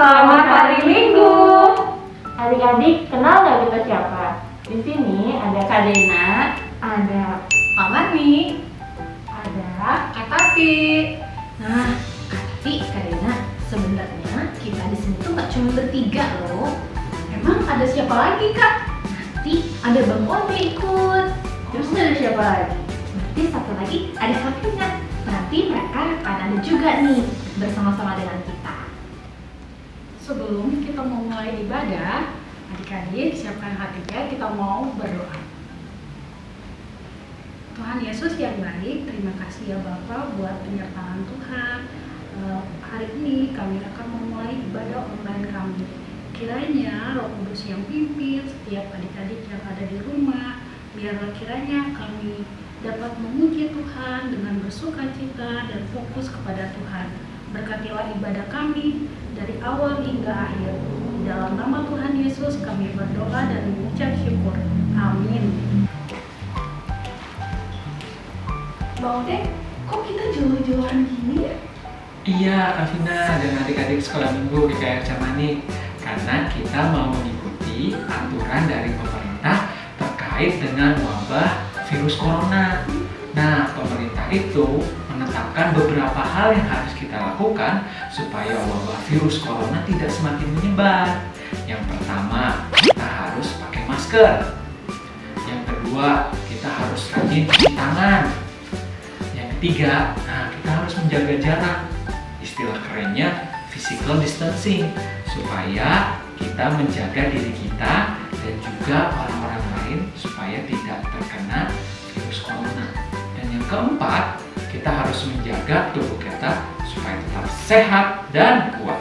Selamat hari Minggu. Adik-adik, kenal nggak kita siapa? Di sini ada Kak Dena, ada Pak Marni, ada Kak Tati. Nah, Kak Tati, Kak Dena, sebenarnya kita di sini tuh nggak cuma bertiga loh. Emang ada siapa lagi, Kak? Nanti ada Bang Ode ikut. Terus ada siapa lagi? Nanti satu lagi ada Kak. Nanti mereka akan ada juga nih bersama-sama dengan kita. Sebelum kita mau mulai ibadah, adik-adik siapkan hatinya, kita mau berdoa. Tuhan Yesus yang baik, terima kasih ya Bapak buat penyertaan Tuhan. Hari ini kami akan memulai ibadah online kami. Kiranya Roh Kudus yang pimpin setiap adik-adik yang ada di rumah. Biarlah kiranya kami dapat memuji Tuhan dengan bersukacita dan fokus kepada Tuhan. Berkatilah ibadah kami dari awal hingga akhir. Di dalam nama Tuhan Yesus kami berdoa dan mengucap syukur. Amin. Bang Ode, kok kita jauh-jauhan gini ya? Iya, Kak Vina dan adik-adik sekolah minggu di KR Camani. Karena kita mau mengikuti aturan dari pemerintah terkait dengan wabah virus corona. Nah, pemerintah itu menetapkan beberapa hal yang harus kita lakukan supaya wabah virus corona tidak semakin menyebar. Yang pertama, kita harus pakai masker. Yang kedua, kita harus rajin cuci tangan. Yang ketiga, kita harus menjaga jarak. Istilah kerennya physical distancing, supaya kita menjaga diri kita dan juga orang-orang lain supaya tidak terkena virus corona. Dan yang keempat, kita harus menjaga tubuh kita supaya tetap sehat dan kuat.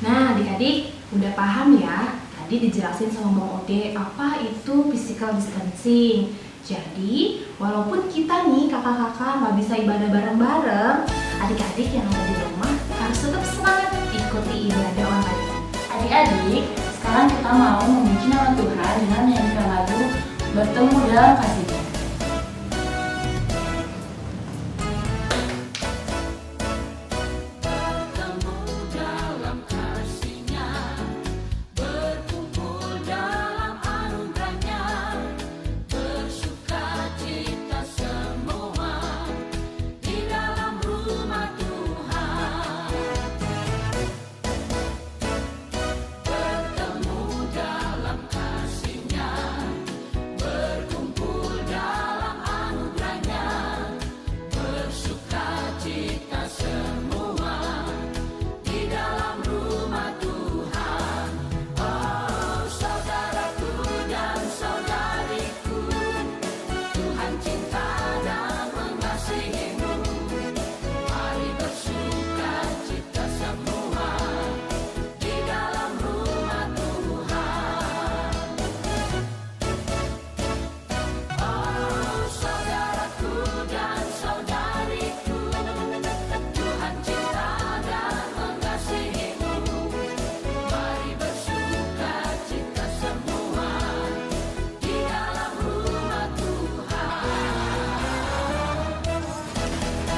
Nah, adik-adik udah paham ya? Tadi dijelasin sama Bang Ode apa itu physical distancing. Jadi, walaupun kita nih kakak-kakak nggak bisa ibadah bareng-bareng, adik-adik yang ada di rumah harus tetap semangat ikuti ibadah online. Adik-adik, sekarang kita mau memuji nama Tuhan dengan menyanyikan lagu Bertemu dalam Kasih-Nya.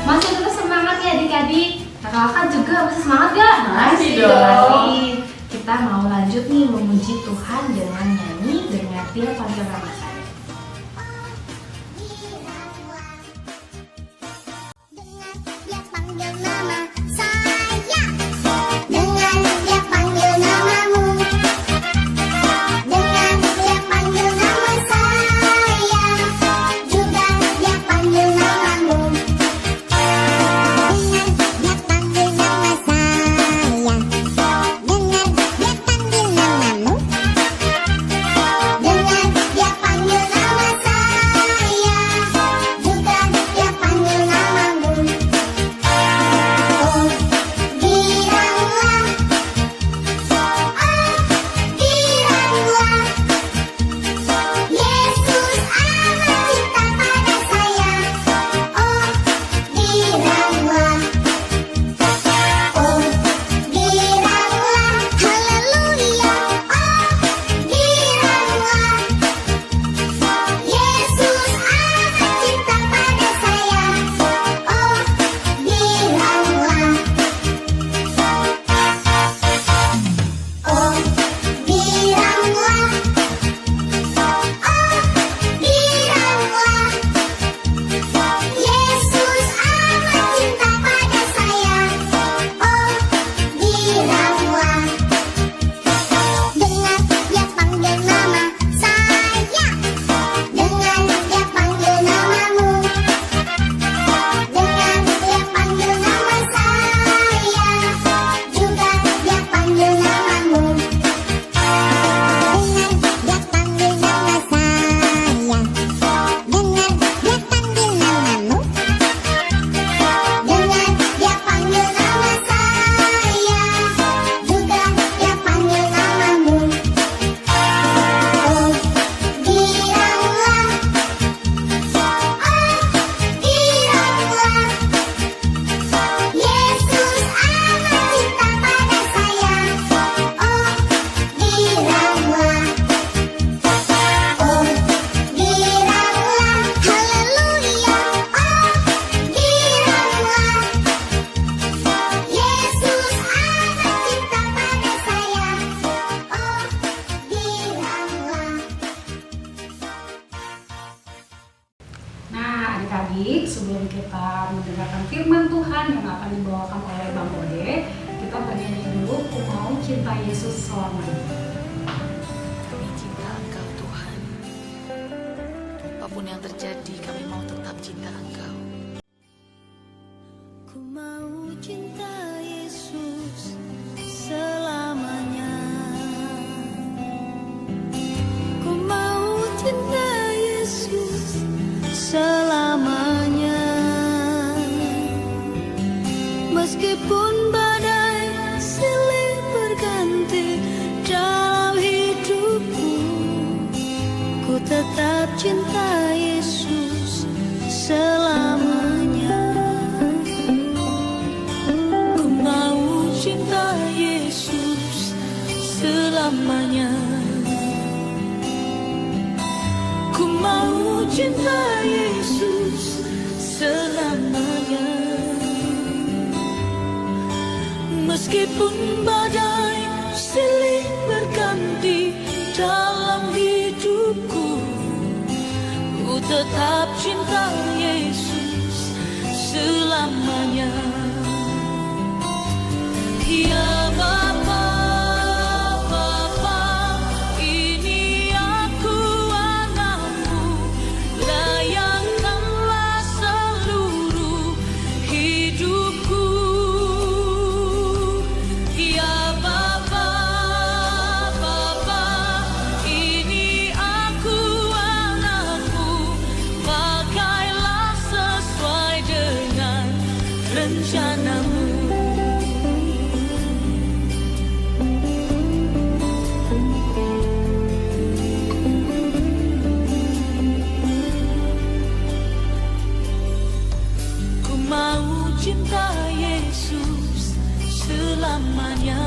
Masih terus semangat ya adik-adik. Kakak-kakak juga masih semangat gak? Masih dong. Kita mau lanjut nih memuji Tuhan dengan nyanyi dengan Dia Panggil Nama Saya. Dia panggil nama saya, dengan dia panggil namamu, dengan dia panggil nama saya, juga dia panggil namamu, dengan dia panggil nama saya, dengan dia panggil namamu, dengan dia panggil cinta Yesus selamanya. Kami cinta Engkau Tuhan. Apapun yang terjadi, kami mau tetap cinta Engkau. Ku mau cinta Yesus selamanya. Ku mau cinta Yesus selamanya. Meskipun badai silih berganti dalam hidupku, ku tetap cinta Yesus selamanya. Ku mau cinta Yesus selamanya. Ku mau cinta Yesus selamanya. Meskipun badai silih berganti dalam hidupku, ku tetap cinta Yesus selamanya. Ya Bapa, Bapa, ini aku anakmu, layakkanlah seluruh hidupku. Ya Bapa, Bapa, ini aku anakmu, pakailah sesuai dengan rencanamu. Ku mau cinta Yesus selamanya.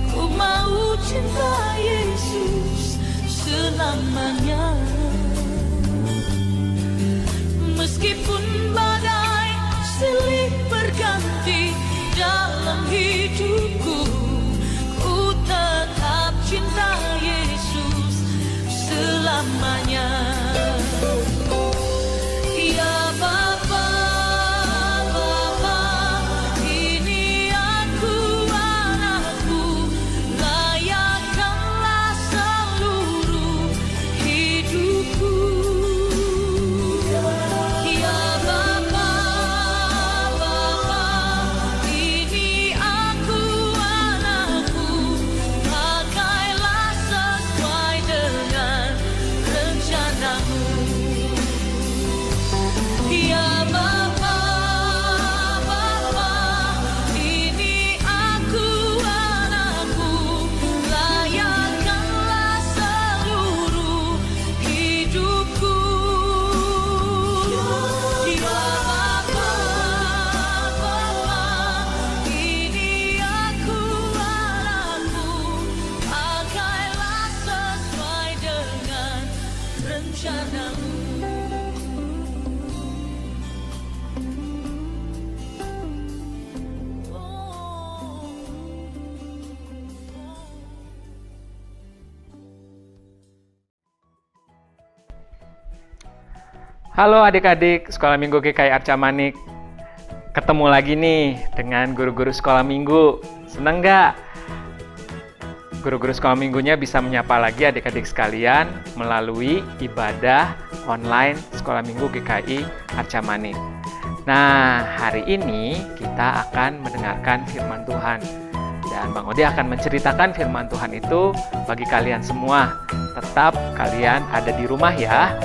Ku mau cinta Yesus selamanya. Meskipun badai silih berganti dalam hidupku, ku tetap cinta Yesus selamanya. Ya Bapa, Bapa, ini aku anakmu, layakkanlah seluruh hidupku. Ya Bapa, Bapa, ini aku anakmu, pakailah sesuai dengan rencanamu. Ya Bapa, Bapa, ini aku anakmu, layakkanlah seluruh hidupku. Ya Bapa, Bapa, ini aku anakmu, pakailah sesuai dengan rencanamu. Halo adik-adik Sekolah Minggu GKI Arca Manik. Ketemu lagi nih dengan guru-guru sekolah minggu. Seneng nggak? Guru-guru sekolah minggunya bisa menyapa lagi adik-adik sekalian melalui ibadah online Sekolah Minggu GKI Arca Manik. Nah, hari ini kita akan mendengarkan firman Tuhan. Dan Bang Odi akan menceritakan firman Tuhan itu bagi kalian semua. Tetap kalian ada di rumah ya,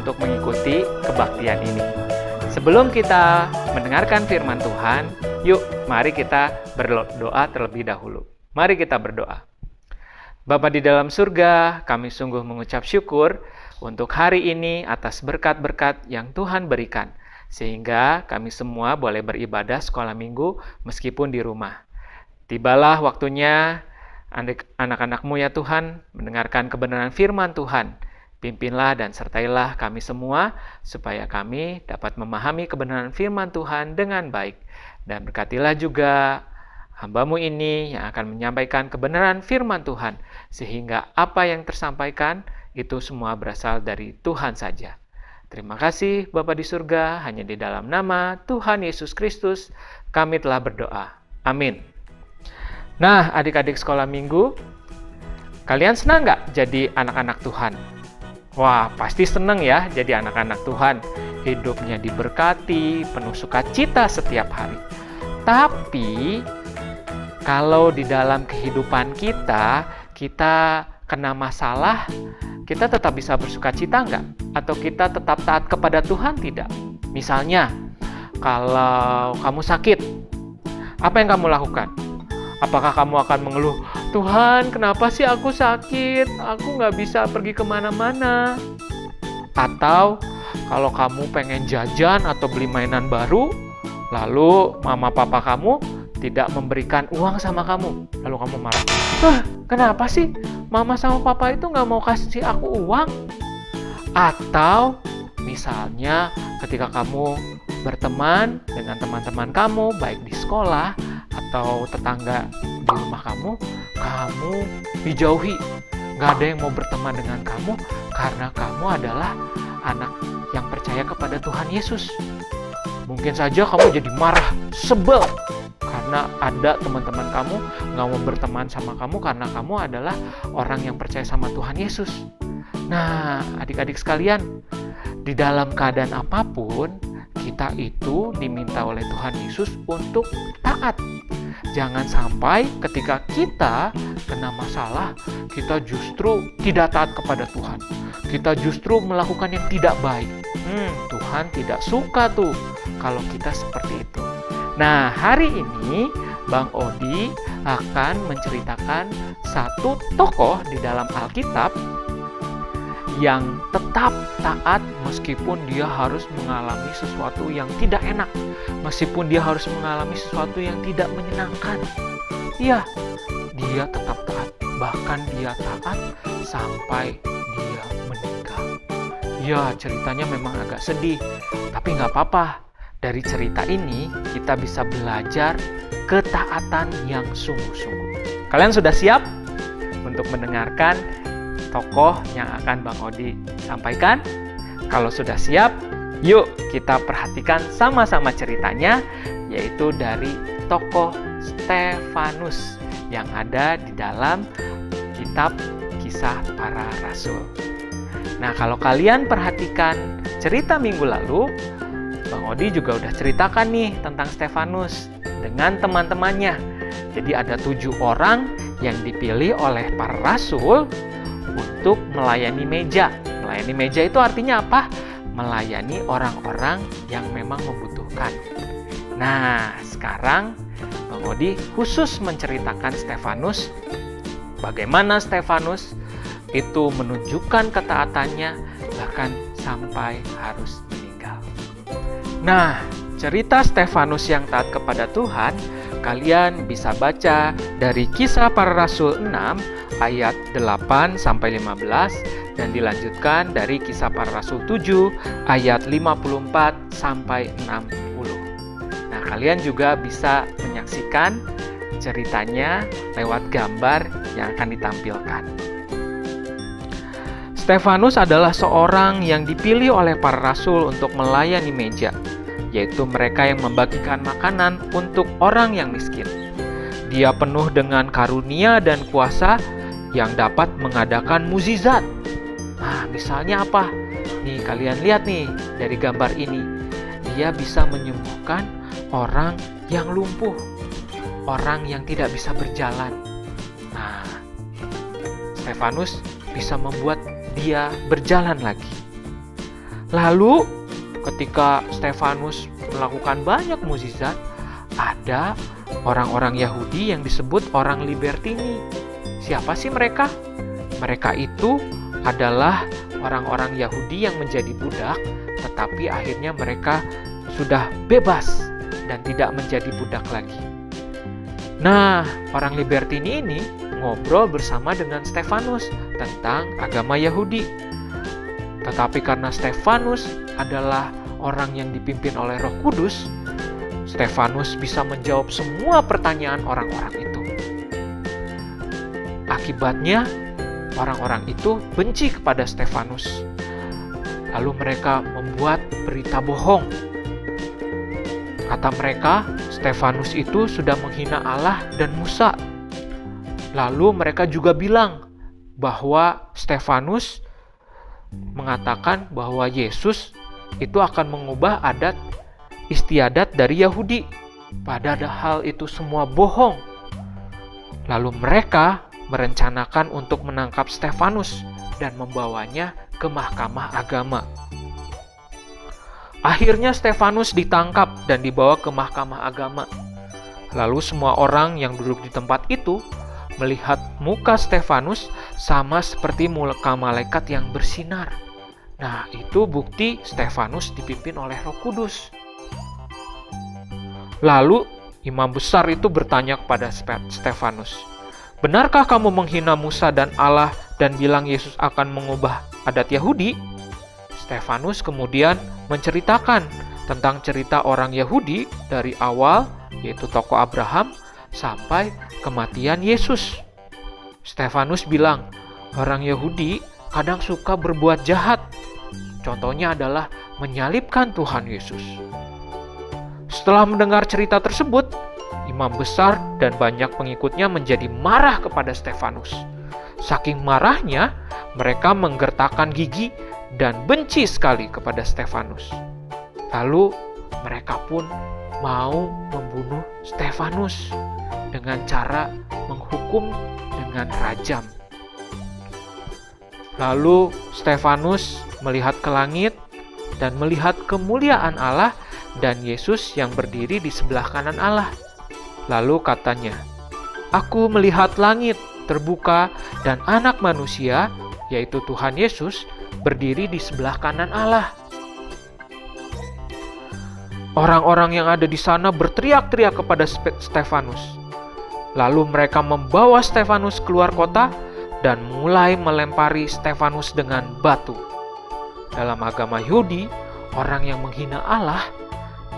untuk mengikuti kebaktian ini. Sebelum kita mendengarkan firman Tuhan, yuk mari kita berdoa terlebih dahulu. Mari kita berdoa. Bapa di dalam surga, kami sungguh mengucap syukur untuk hari ini atas berkat-berkat yang Tuhan berikan, sehingga kami semua boleh beribadah sekolah minggu meskipun di rumah. Tibalah waktunya anak-anak-Mu ya Tuhan, mendengarkan kebenaran firman Tuhan. Pimpinlah dan sertailah kami semua, supaya kami dapat memahami kebenaran firman Tuhan dengan baik. Dan berkatilah juga hamba-Mu ini yang akan menyampaikan kebenaran firman Tuhan, sehingga apa yang tersampaikan itu semua berasal dari Tuhan saja. Terima kasih Bapa di surga, hanya di dalam nama Tuhan Yesus Kristus kami telah berdoa. Amin. Nah, adik-adik sekolah minggu, kalian senang nggak jadi anak-anak Tuhan? Wah, pasti senang ya jadi anak-anak Tuhan. Hidupnya diberkati, penuh sukacita setiap hari. Tapi, kalau di dalam kehidupan kita kena masalah, kita tetap bisa bersukacita nggak? Atau kita tetap taat kepada Tuhan tidak? Misalnya, kalau kamu sakit, apa yang kamu lakukan? Apakah kamu akan mengeluh, Tuhan, kenapa sih aku sakit? Aku nggak bisa pergi kemana-mana. Atau, kalau kamu pengen jajan atau beli mainan baru, lalu mama papa kamu tidak memberikan uang sama kamu. Lalu kamu marah, kenapa sih mama sama papa itu nggak mau kasih aku uang? Atau, misalnya ketika kamu berteman dengan teman-teman kamu, baik di sekolah atau tetangga di rumah kamu dijauhi. Gak ada yang mau berteman dengan kamu karena kamu adalah anak yang percaya kepada Tuhan Yesus. Mungkin saja kamu jadi marah, sebel, karena ada teman-teman kamu gak mau berteman sama kamu karena kamu adalah orang yang percaya sama Tuhan Yesus. Nah, adik-adik sekalian, di dalam keadaan apapun, kita itu diminta oleh Tuhan Yesus untuk taat. Jangan sampai ketika kita kena masalah, kita justru tidak taat kepada Tuhan. Kita justru melakukan yang tidak baik. Tuhan tidak suka tuh kalau kita seperti itu. Nah, hari ini Bang Odi akan menceritakan satu tokoh di dalam Alkitab yang tetap taat meskipun dia harus mengalami sesuatu yang tidak enak, meskipun dia harus mengalami sesuatu yang tidak menyenangkan. Iya, dia tetap taat, bahkan dia taat sampai dia meninggal. Ya, ceritanya memang agak sedih, tapi nggak apa-apa. Dari cerita ini kita bisa belajar ketaatan yang sungguh-sungguh. Kalian sudah siap untuk mendengarkan tokoh yang akan Bang Odi sampaikan? Kalau sudah siap, yuk kita perhatikan sama-sama ceritanya, yaitu dari tokoh Stefanus yang ada di dalam kitab Kisah Para Rasul. Nah, kalau kalian perhatikan cerita minggu lalu, Bang Odi juga udah ceritakan nih tentang Stefanus dengan teman-temannya. Jadi ada 7 orang yang dipilih oleh para rasul untuk melayani meja. Melayani meja itu artinya apa? Melayani orang-orang yang memang membutuhkan. Nah, sekarang Bang Odi khusus menceritakan Stefanus. Bagaimana Stefanus itu menunjukkan ketaatannya bahkan sampai harus meninggal. Nah, cerita Stefanus yang taat kepada Tuhan kalian bisa baca dari Kisah Para Rasul 6 ayat 8 sampai 15 dan dilanjutkan dari Kisah Para Rasul 7 ayat 54 sampai 60. Nah, kalian juga bisa menyaksikan ceritanya lewat gambar yang akan ditampilkan. Stefanus adalah seorang yang dipilih oleh para rasul untuk melayani meja, yaitu mereka yang membagikan makanan untuk orang yang miskin. Dia penuh dengan karunia dan kuasa yang dapat mengadakan mukjizat. Nah, misalnya apa? Nih, kalian lihat nih dari gambar ini. Dia bisa menyembuhkan orang yang lumpuh, orang yang tidak bisa berjalan. Nah, Stefanus bisa membuat dia berjalan lagi. Lalu, ketika Stefanus melakukan banyak mukjizat, ada orang-orang Yahudi yang disebut orang libertini. Siapa sih mereka? Mereka itu adalah orang-orang Yahudi yang menjadi budak, tetapi akhirnya mereka sudah bebas dan tidak menjadi budak lagi. Nah, orang libertini ini ngobrol bersama dengan Stefanus tentang agama Yahudi. Tetapi karena Stefanus adalah orang yang dipimpin oleh Roh Kudus, Stefanus bisa menjawab semua pertanyaan orang-orang itu. Akibatnya, orang-orang itu benci kepada Stefanus. Lalu mereka membuat berita bohong. Kata mereka, Stefanus itu sudah menghina Allah dan Musa. Lalu mereka juga bilang bahwa Stefanus mengatakan bahwa Yesus itu akan mengubah adat istiadat dari Yahudi. Padahal itu semua bohong. Lalu mereka merencanakan untuk menangkap Stefanus dan membawanya ke mahkamah agama. Akhirnya Stefanus ditangkap dan dibawa ke mahkamah agama. Lalu semua orang yang duduk di tempat itu melihat muka Stefanus sama seperti muka malaikat yang bersinar. Nah, itu bukti Stefanus dipimpin oleh Roh Kudus. Lalu imam besar itu bertanya kepada Stefanus, "Benarkah kamu menghina Musa dan Allah dan bilang Yesus akan mengubah adat Yahudi?" Stefanus kemudian menceritakan tentang cerita orang Yahudi dari awal, yaitu tokoh Abraham, sampai kematian Yesus. Stefanus bilang, orang Yahudi kadang suka berbuat jahat. Contohnya adalah menyalibkan Tuhan Yesus. Setelah mendengar cerita tersebut, imam besar dan banyak pengikutnya menjadi marah kepada Stefanus. Saking marahnya, mereka menggertakkan gigi dan benci sekali kepada Stefanus. Lalu mereka pun mau membunuh Stefanus dengan cara menghukum dengan rajam. Lalu Stefanus melihat ke langit dan melihat kemuliaan Allah dan Yesus yang berdiri di sebelah kanan Allah. Lalu katanya, "Aku melihat langit terbuka dan Anak Manusia, yaitu Tuhan Yesus, berdiri di sebelah kanan Allah." Orang-orang yang ada di sana berteriak-teriak kepada Stefanus. Lalu mereka membawa Stefanus keluar kota dan mulai melempari Stefanus dengan batu. Dalam agama Yahudi, orang yang menghina Allah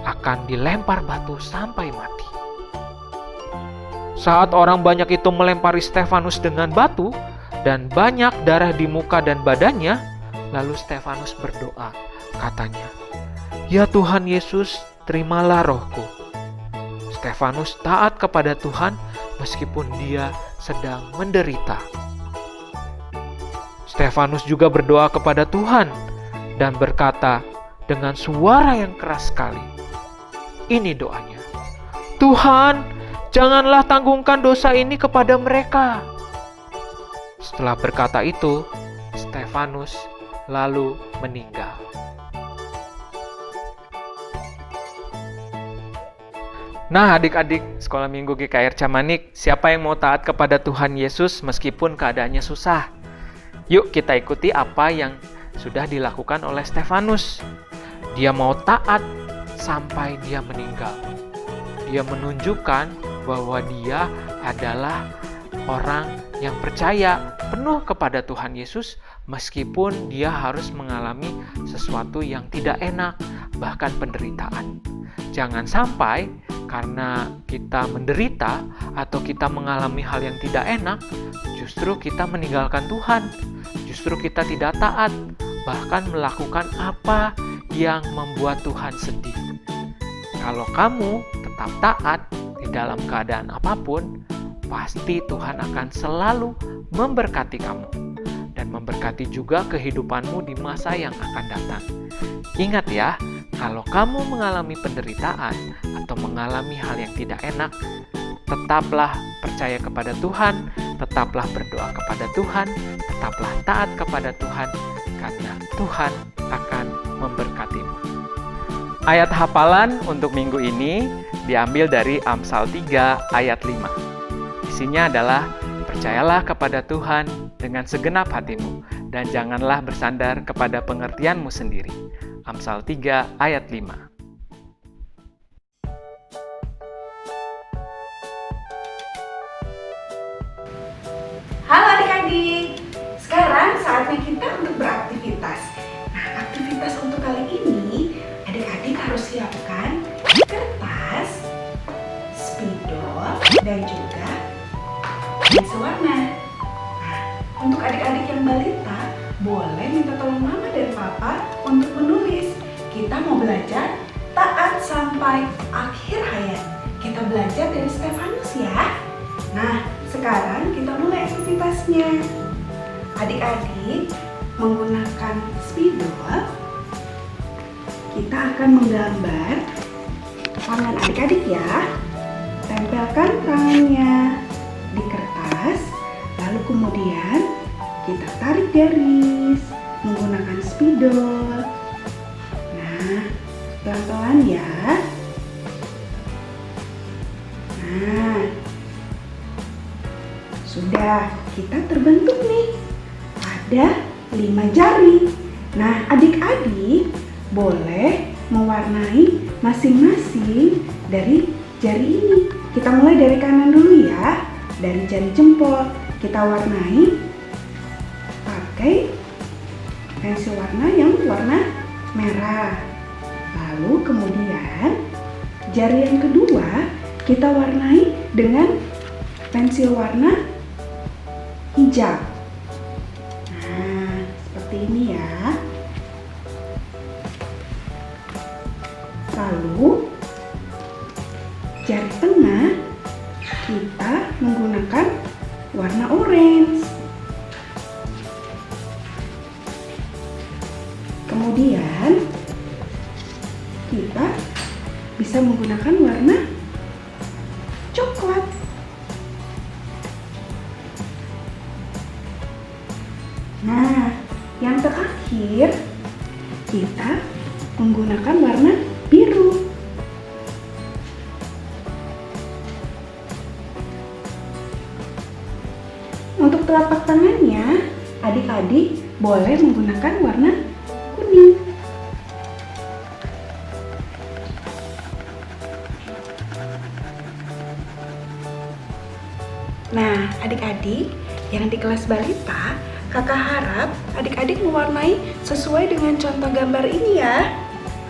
akan dilempar batu sampai mati. Saat orang banyak itu melempari Stefanus dengan batu dan banyak darah di muka dan badannya, lalu Stefanus berdoa, katanya, "Ya Tuhan Yesus, terimalah rohku." Stefanus taat kepada Tuhan meskipun dia sedang menderita. Stefanus juga berdoa kepada Tuhan dan berkata dengan suara yang keras sekali. Ini doanya, "Tuhan, janganlah tanggungkan dosa ini kepada mereka." Setelah berkata itu, Stefanus lalu meninggal. Nah, adik-adik sekolah minggu GKR Camanik, siapa yang mau taat kepada Tuhan Yesus meskipun keadaannya susah? Yuk kita ikuti apa yang sudah dilakukan oleh Stefanus. Dia mau taat sampai dia meninggal. Dia menunjukkan bahwa dia adalah orang yang percaya penuh kepada Tuhan Yesus meskipun dia harus mengalami sesuatu yang tidak enak, bahkan penderitaan. Jangan sampai karena kita menderita atau kita mengalami hal yang tidak enak, justru kita meninggalkan Tuhan, justru kita tidak taat, bahkan melakukan apa yang membuat Tuhan sedih. Kalau kamu tetap taat di dalam keadaan apapun, pasti Tuhan akan selalu memberkati kamu dan memberkati juga kehidupanmu di masa yang akan datang. Ingat ya, kalau kamu mengalami penderitaan atau mengalami hal yang tidak enak, tetaplah percaya kepada Tuhan, tetaplah berdoa kepada Tuhan, tetaplah taat kepada Tuhan, karena Tuhan akan memberkatimu. Ayat hafalan untuk minggu ini diambil dari Amsal 3 ayat 5. Isinya adalah, percayalah kepada Tuhan dengan segenap hatimu, dan janganlah bersandar kepada pengertianmu sendiri. Amsal 3 ayat 5. Halo adik-adik, sekarang saatnya kita untuk beraktivitas. Nah, aktivitas untuk kali ini, adik-adik harus siapkan kertas, spidol, dan juga pensil warna. Nah, untuk adik-adik yang balita, boleh minta tolong mama dan papa untuk menulis. Kita mau belajar taat sampai akhir hayat. Kita belajar dari Stefanus ya. Nah, sekarang kita mulai aktivitasnya. Adik-adik menggunakan spidol, kita akan menggambar tangan adik-adik ya. Tempelkan tangannya di kertas, lalu kemudian kita tarik garis menggunakan spidol. Nah, pelan-pelan ya. Nah, sudah, kita terbentuk nih. Ada 5 jari. Nah, adik-adik boleh mewarnai masing-masing dari jari ini. Kita mulai dari kanan dulu ya. Dari jari jempol kita warnai pakai pensil warna yang warna merah. Lalu kemudian jari yang kedua kita warnai dengan pensil warna hijau. Nah, seperti ini ya. Lalu jari tengah kita menggunakan warna orange. Kemudian kita bisa menggunakan warna coklat. Nah, yang terakhir kita menggunakan warna biru. Untuk telapak tangannya, adik-adik boleh menggunakan warna kuning. Nah, adik-adik yang di kelas balita, kakak harap adik-adik mewarnai sesuai dengan contoh gambar ini ya.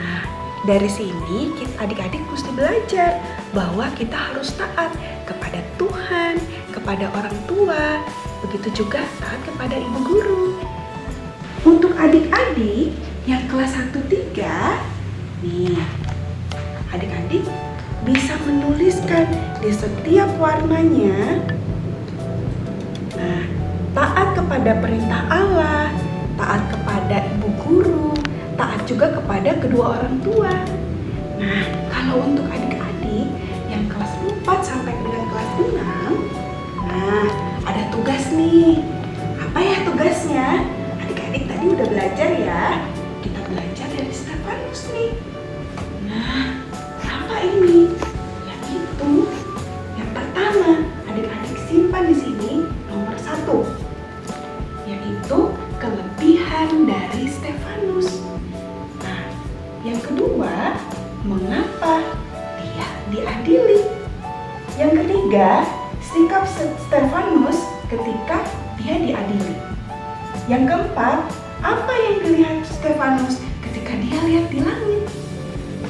Nah, dari sini adik-adik mesti belajar bahwa kita harus taat kepada Tuhan, kepada orang tua, begitu juga taat kepada ibu guru. Untuk adik-adik yang kelas 1-3, nih, adik-adik bisa menuliskan di setiap warnanya. Nah, taat kepada perintah Allah, taat kepada ibu guru, taat juga kepada kedua orang tua. Nah, kalau untuk adik-adik yang kelas 4 sampai dengan kelas 6, nah, ada tugas nih. Apa ya tugasnya? Adik-adik tadi udah belajar ya. Kita belajar dari Stefanus nih. Nah, apa ini? Yaitu yang pertama, adik-adik simpan di sini nomor 1, yaitu kelebihan dari Stefanus. Nah, yang kedua, mengapa dia diadili? Yang ketiga, sikap Stefanus ketika dia diadili. Yang keempat, apa yang dilihat Stefanus ketika dia lihat di langit?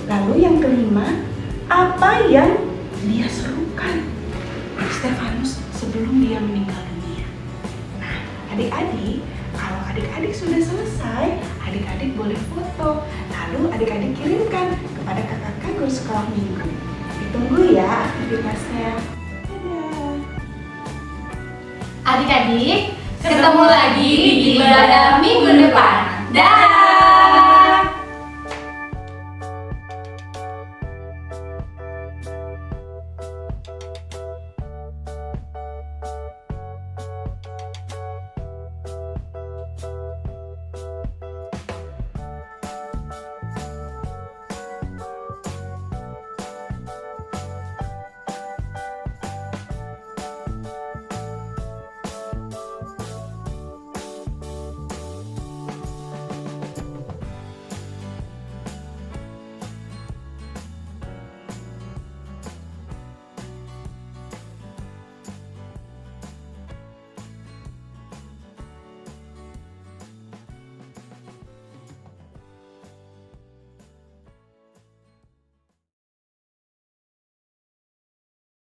Lalu yang kelima, apa yang dia serukan Stefanus sebelum dia meninggal dunia? Nah, adik-adik, kalau adik-adik sudah selesai, adik-adik boleh foto. Lalu adik-adik kirimkan kepada kakak-kakak guru sekolah minggu. Ditunggu ya aktivitasnya. Dadah. Adik-adik, ketemu lagi di ibadah minggu depan. Dah.